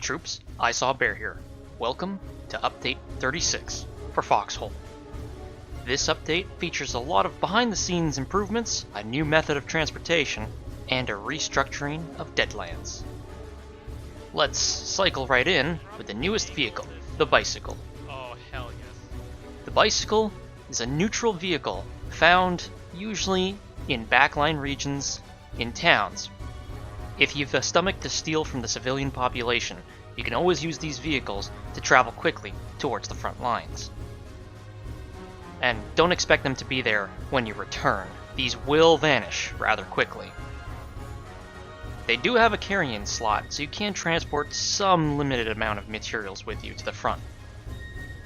troops, I Saw a Bear here. Welcome to Update 36 for Foxhole. This update features a lot of behind-the-scenes improvements, a new method of transportation, and a restructuring of Deadlands. Let's cycle right in with the newest vehicle, the bicycle. Oh, hell yes. The bicycle is a neutral vehicle found usually in backline regions in towns. If you've a stomach to steal from the civilian population, you can always use these vehicles to travel quickly towards the front lines. And don't expect them to be there when you return. These will vanish rather quickly. They do have a carry-in slot, so you can transport some limited amount of materials with you to the front.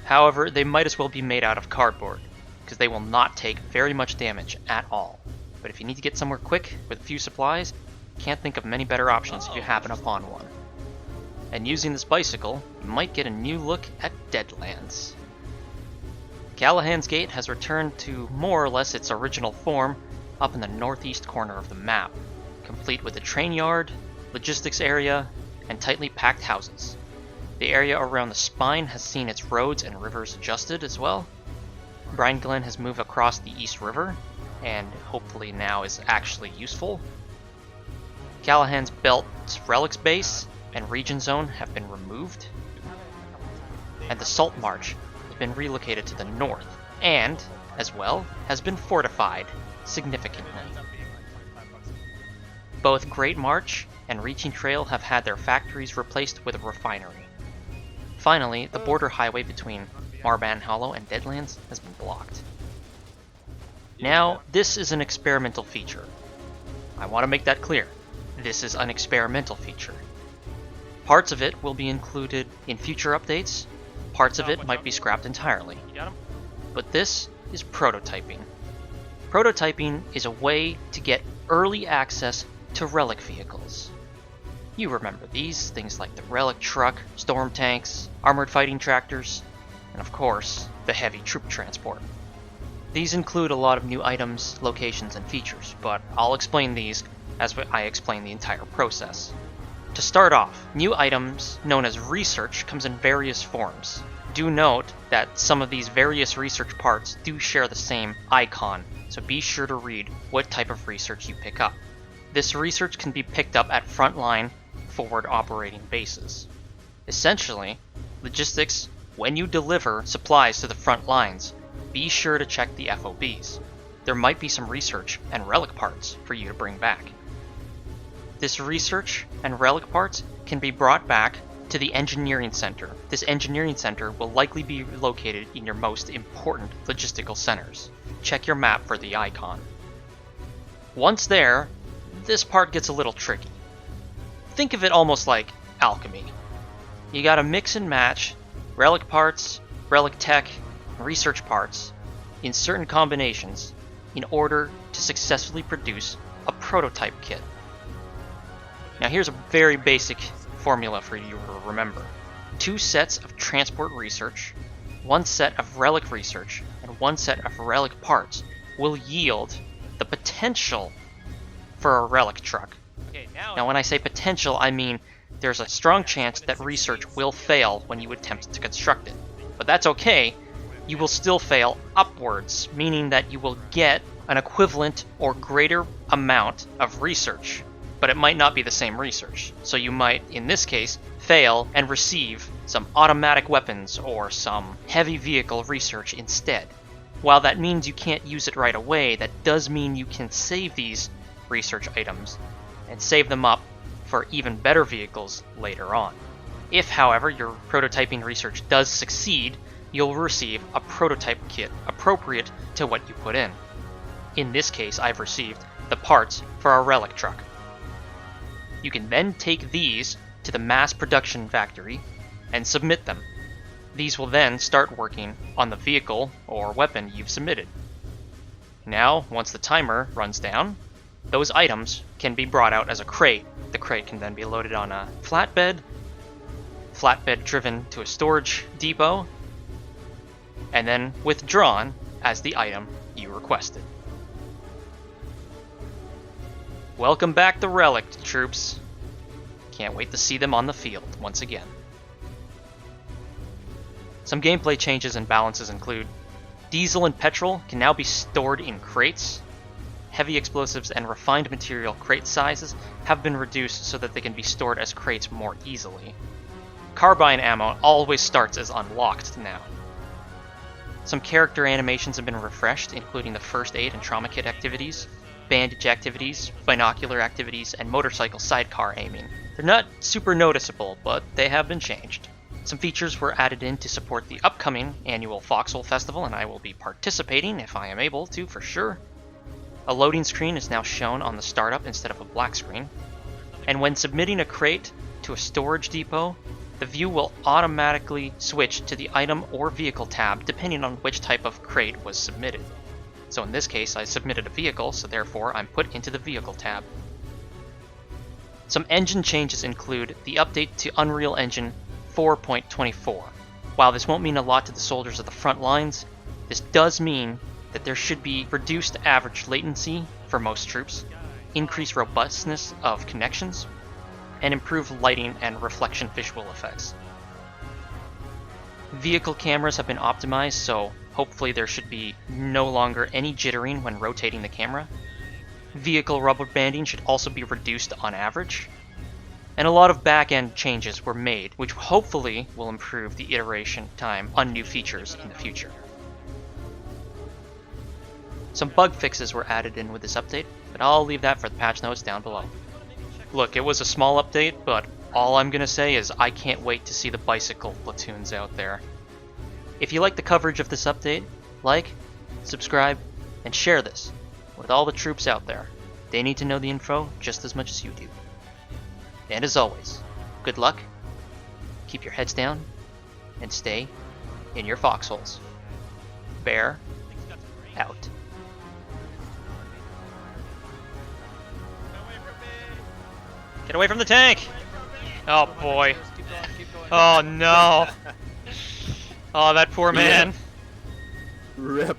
However, they might as well be made out of cardboard, because they will not take very much damage at all. But if you need to get somewhere quick with a few supplies, can't think of many better options if you happen upon one. And using this bicycle, you might get a new look at Deadlands. Callahan's Gate has returned to more or less its original form up in the northeast corner of the map, complete with a train yard, logistics area, and tightly packed houses. The area around the spine has seen its roads and rivers adjusted as well. Brine Glen has moved across the East River, and hopefully now is actually useful. Callahan's Belt's Relics base and region zone have been removed, and the Salt March has been relocated to the north, and, as well, has been fortified significantly. Both Great March and Reaching Trail have had their factories replaced with a refinery. Finally, the border highway between Marban Hollow and Deadlands has been blocked. Now, this is an experimental feature. I want to make that clear. This is an experimental feature. Parts of it will be included in future updates, parts of it might be scrapped entirely. But this is prototyping. Prototyping is a way to get early access to relic vehicles. You remember these, things like the relic truck, storm tanks, armored fighting tractors, and of course, the heavy troop transport. These include a lot of new items, locations, and features, but I'll explain these as I explain the entire process. To start off, new items known as research comes in various forms. Do note that some of these various research parts do share the same icon, so be sure to read what type of research you pick up. This research can be picked up at frontline forward operating bases. Essentially, logistics, when you deliver supplies to the front lines, be sure to check the FOBs. There might be some research and relic parts for you to bring back. This research and relic parts can be brought back to the engineering center. This engineering center will likely be located in your most important logistical centers. Check your map for the icon. Once there, this part gets a little tricky. Think of it almost like alchemy. You gotta mix and match relic parts, relic tech, and research parts in certain combinations in order to successfully produce a prototype kit. Now here's a very basic formula for you to remember. 2 sets of transport research, 1 set of relic research, and 1 set of relic parts will yield the potential for a relic truck. Now when I say potential, I mean there's a strong chance that research will fail when you attempt to construct it. But that's okay, you will still fail upwards, meaning that you will get an equivalent or greater amount of research. But it might not be the same research. So you might, in this case, fail and receive some automatic weapons or some heavy vehicle research instead. While that means you can't use it right away, that does mean you can save these research items and save them up for even better vehicles later on. If, however, your prototyping research does succeed, you'll receive a prototype kit appropriate to what you put in. In this case, I've received the parts for a relic truck. You can then take these to the mass production factory and submit them. These will then start working on the vehicle or weapon you've submitted. Now, once the timer runs down, those items can be brought out as a crate. The crate can then be loaded on a flatbed driven to a storage depot, and then withdrawn as the item you requested. Welcome back to Relic, troops. can't wait to see them on the field once again. Some gameplay changes and balances include diesel and petrol can now be stored in crates. Heavy explosives and refined material crate sizes have been reduced so that they can be stored as crates more easily. Carbine ammo always starts as unlocked now. Some character animations have been refreshed, including the first aid and trauma kit activities, bandage activities, binocular activities, and motorcycle sidecar aiming. They're not super noticeable, but they have been changed. Some features were added in to support the upcoming annual Foxhole Festival, and I will be participating if I am able to, for sure. A loading screen is now shown on the startup instead of a black screen. And when submitting a crate to a storage depot, the view will automatically switch to the item or vehicle tab depending on which type of crate was submitted. So in this case, I submitted a vehicle, so therefore I'm put into the vehicle tab. Some engine changes include the update to Unreal Engine 4.24. While this won't mean a lot to the soldiers of the front lines, this does mean that there should be reduced average latency for most troops, increased robustness of connections, and improved lighting and reflection visual effects. Vehicle cameras have been optimized, so hopefully there should be no longer any jittering when rotating the camera. Vehicle rubber banding should also be reduced on average. And a lot of back-end changes were made, which hopefully will improve the iteration time on new features in the future. Some bug fixes were added in with this update, but I'll leave that for the patch notes down below. Look, it was a small update, but all I'm gonna say is I can't wait to see the bicycle platoons out there. If you like the coverage of this update, like, subscribe, and share this with all the troops out there. They need to know the info just as much as you do. And as always, good luck, keep your heads down, and stay in your foxholes. Bear out. Get away from the tank! Oh boy. Oh no. Oh, that poor man. Rip.